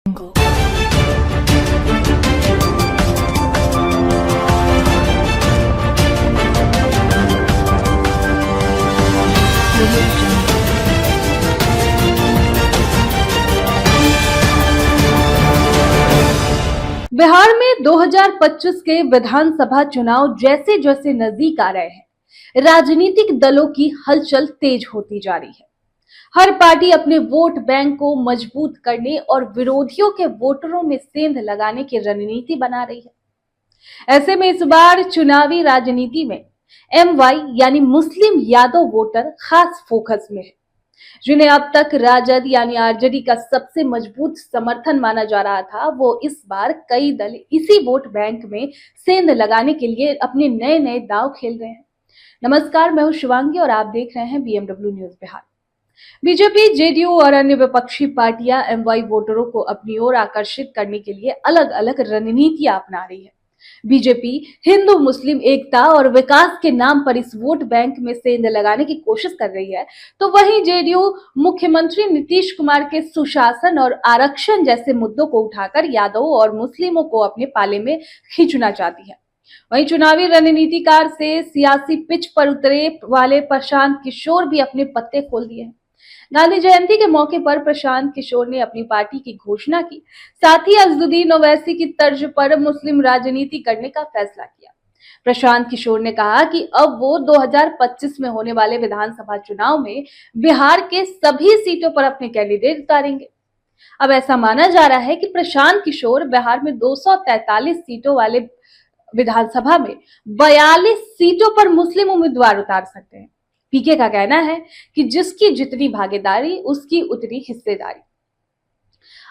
बिहार में 2025 के विधानसभा चुनाव जैसे जैसे नजदीक आ रहे हैं, राजनीतिक दलों की हलचल तेज होती जा रही है। हर पार्टी अपने वोट बैंक को मजबूत करने और विरोधियों के वोटरों में सेंध लगाने की रणनीति बना रही है। ऐसे में इस बार चुनावी राजनीति में एमवाई यानी मुस्लिम यादव वोटर खास फोकस में है, जिन्हें अब तक राजद यानी आरजेडी का सबसे मजबूत समर्थन माना जा रहा था। वो इस बार कई दल इसी वोट बैंक में सेंध लगाने के लिए अपने नए नए दांव खेल रहे हैं। नमस्कार, मैं हूं शिवांगी और आप देख रहे हैं BMW news Bihar. BJP, JDU और अन्य विपक्षी पार्टियां एमवाई वोटरों को अपनी ओर आकर्षित करने के लिए अलग अलग रणनीतियां अपना रही है। बीजेपी हिंदू मुस्लिम एकता और विकास के नाम पर इस वोट बैंक में सेंध लगाने की कोशिश कर रही है, तो वहीं जेडीयू मुख्यमंत्री नीतीश कुमार के सुशासन और आरक्षण जैसे मुद्दों को उठाकर यादवों और मुस्लिमों को अपने पाले में खींचना चाहती है। वहीं चुनावी रणनीतिकार से सियासी पिच पर उतरे वाले प्रशांत किशोर भी अपने पत्ते खोल दिए हैं। गांधी जयंती के मौके पर प्रशांत किशोर ने अपनी पार्टी की घोषणा की, साथ ही अजदुद्दीन ओवैसी की तर्ज पर मुस्लिम राजनीति करने का फैसला किया। प्रशांत किशोर ने कहा कि अब वो 2025 में होने वाले विधानसभा चुनाव में बिहार के सभी सीटों पर अपने कैंडिडेट उतारेंगे। अब ऐसा माना जा रहा है कि प्रशांत किशोर बिहार में 243 सीटों वाले विधानसभा में 42 सीटों पर मुस्लिम उम्मीदवार उतार सकते हैं। पीके का कहना है कि जिसकी जितनी भागीदारी उसकी उतनी हिस्सेदारी।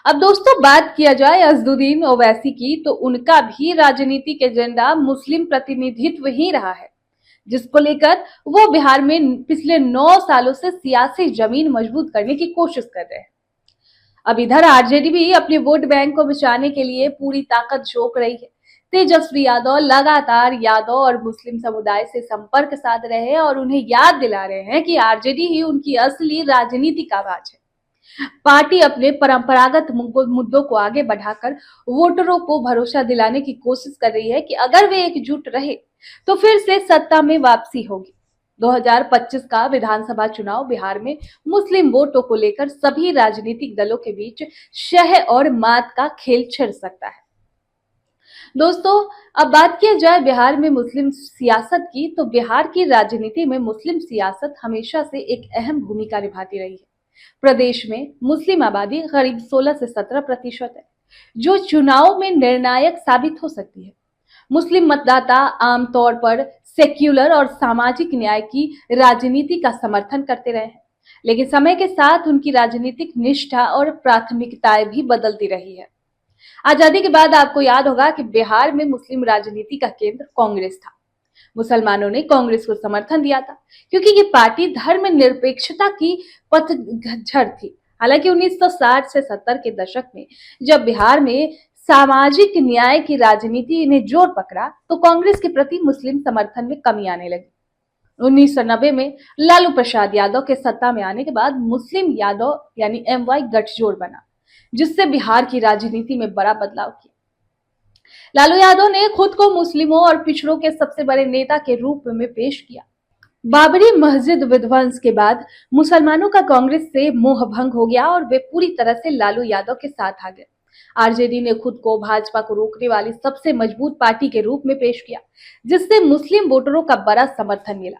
अब दोस्तों, बात किया जाए अजदुद्दीन ओवैसी की, तो उनका भी राजनीतिक एजेंडा मुस्लिम प्रतिनिधित्व ही रहा है, जिसको लेकर वो बिहार में पिछले 9 सालों से सियासी जमीन मजबूत करने की कोशिश कर रहे हैं। अब इधर आरजेडी भी अपने वोट बैंक को बचाने के लिए पूरी ताकत झोंक रही है। तेजस्वी यादव लगातार यादव और मुस्लिम समुदाय से संपर्क साध रहे हैं और उन्हें याद दिला रहे हैं कि आरजेडी ही उनकी असली राजनीतिक आवाज है। पार्टी अपने परंपरागत मुद्दों को आगे बढ़ाकर वोटरों को भरोसा दिलाने की कोशिश कर रही है कि अगर वे एकजुट रहे तो फिर से सत्ता में वापसी होगी। 2025 का विधानसभा चुनाव बिहार में मुस्लिम वोटों को लेकर सभी राजनीतिक दलों के बीच शह और मात का खेल छिड़ सकता है। दोस्तों, अब बात किया जाए बिहार में मुस्लिम सियासत की, तो बिहार की राजनीति में मुस्लिम सियासत हमेशा से एक अहम भूमिका निभाती रही है। प्रदेश में मुस्लिम आबादी करीब 16 से 17% है, जो चुनाव में निर्णायक साबित हो सकती है। मुस्लिम मतदाता आमतौर पर सेक्युलर और सामाजिक न्याय की राजनीति का समर्थन करते रहे हैं, लेकिन समय के साथ उनकी राजनीतिक निष्ठा और प्राथमिकताएं भी बदलती रही है। आजादी के बाद आपको याद होगा कि बिहार में मुस्लिम राजनीति का केंद्र कांग्रेस था। मुसलमानों ने कांग्रेस को समर्थन दिया था क्योंकि ये पार्टी धर्मनिरपेक्षता की पथझड़ थी। हालांकि 1960 से 70 के दशक में जब बिहार में सामाजिक न्याय की राजनीति ने जोर पकड़ा, तो कांग्रेस के प्रति मुस्लिम समर्थन में कमी आने लगी। 1990 में लालू प्रसाद यादव के सत्ता में आने के बाद मुस्लिम यादव यानी एमवाई गठजोड़ बना, जिससे बिहार की राजनीति में बड़ा बदलाव किया। लालू यादव ने खुद को मुस्लिमों और पिछड़ों के सबसे बड़े नेता के रूप में पेश किया। बाबरी मस्जिद विध्वंस के बाद मुसलमानों का कांग्रेस से मोह भंग हो गया और वे पूरी तरह से लालू यादव के साथ आ गए। आरजेडी ने खुद को भाजपा को रोकने वाली सबसे मजबूत पार्टी के रूप में पेश किया, जिससे मुस्लिम वोटरों का बड़ा समर्थन मिला।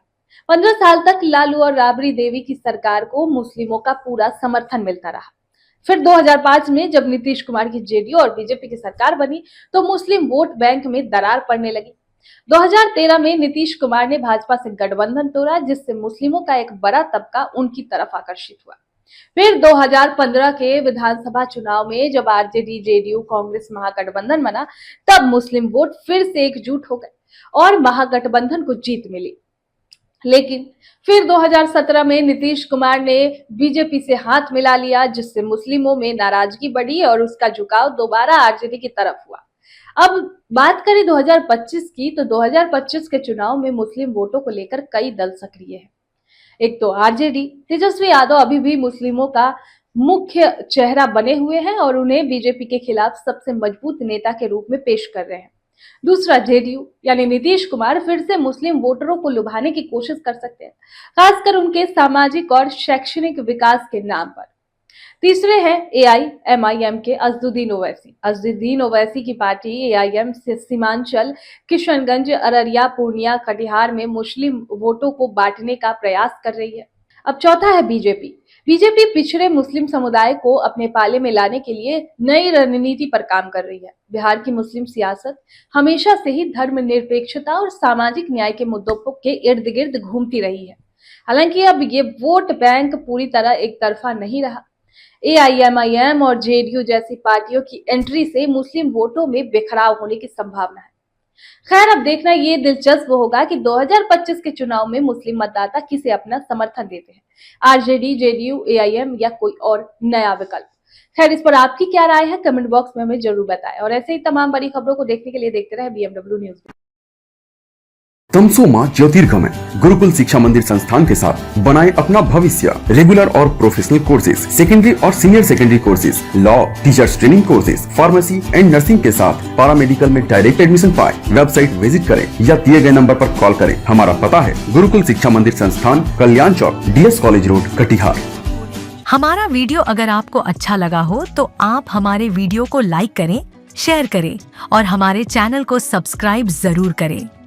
15 साल तक लालू और राबड़ी देवी की सरकार को मुस्लिमों का पूरा समर्थन मिलता रहा। फिर 2005 में जब नीतीश कुमार की जेडीयू और बीजेपी की सरकार बनी, तो मुस्लिम वोट बैंक में दरार पड़ने लगी। 2013 में नीतीश कुमार ने भाजपा से गठबंधन तोड़ा, जिससे मुस्लिमों का एक बड़ा तबका उनकी तरफ आकर्षित हुआ। फिर 2015 के विधानसभा चुनाव में जब आरजेडी, जेडीयू, कांग्रेस महागठबंधन बना, तब मुस्लिम वोट फिर से एकजुट हो गए और महागठबंधन को जीत मिली। लेकिन फिर 2017 में नीतीश कुमार ने बीजेपी से हाथ मिला लिया, जिससे मुस्लिमों में नाराजगी बढ़ी और उसका झुकाव दोबारा आरजेडी की तरफ हुआ। अब बात करें 2025 की, तो 2025 के चुनाव में मुस्लिम वोटों को लेकर कई दल सक्रिय हैं। एक तो आरजेडी, तेजस्वी यादव अभी भी मुस्लिमों का मुख्य चेहरा बने हुए हैं और उन्हें बीजेपी के खिलाफ सबसे मजबूत नेता के रूप में पेश कर रहे हैं। दूसरा, जेडीयू यानी नीतीश कुमार फिर से मुस्लिम वोटरों को लुभाने की कोशिश कर सकते हैं, खासकर उनके सामाजिक और शैक्षणिक विकास के नाम पर। तीसरे हैं एआईएमआईएम के असदुद्दीन ओवैसी। असदुद्दीन ओवैसी की पार्टी एआईएम से सीमांचल, किशनगंज, अररिया, पूर्णिया, कटिहार में मुस्लिम वोटों को बांटने का प्रयास कर रही है। अब चौथा है बीजेपी। बीजेपी पिछड़े मुस्लिम समुदाय को अपने पाले में लाने के लिए नई रणनीति पर काम कर रही है। बिहार की मुस्लिम सियासत हमेशा से ही धर्मनिरपेक्षता और सामाजिक न्याय के मुद्दों के इर्द गिर्द घूमती रही है। हालांकि अब ये वोट बैंक पूरी तरह एक तरफा नहीं रहा। एआईएमआईएम और जेडीयू जैसी पार्टियों की एंट्री से मुस्लिम वोटों में बिखराव होने की संभावना है। खैर, अब देखना ये दिलचस्प होगा कि 2025 के चुनाव में मुस्लिम मतदाता किसे अपना समर्थन देते हैं, आरजेडी, जेडीयू, एआईएम या कोई और नया विकल्प। खैर, इस पर आपकी क्या राय है, कमेंट बॉक्स में हमें जरूर बताएं और ऐसे ही तमाम बड़ी खबरों को देखने के लिए देखते रहे बीएमडब्ल्यू न्यूज। तमसो मां ज्योतिर्गमय गुरुकुल शिक्षा मंदिर संस्थान के साथ बनाए अपना भविष्य। रेगुलर और प्रोफेशनल कोर्सेज, सेकेंडरी और senior secondary courses, law, teachers training courses, pharmacy and nursing के साथ पैरामेडिकल में डायरेक्ट एडमिशन पाए। वेबसाइट विजिट करें या दिए गए नंबर पर कॉल करें। हमारा पता है गुरुकुल शिक्षा मंदिर संस्थान, कल्याण चौक, डीएस कॉलेज रोड, कटिहार। हमारा वीडियो अगर आपको अच्छा लगा हो तो आप हमारे वीडियो को लाइक करें, शेयर करें और हमारे चैनल को सब्सक्राइब जरूर करें।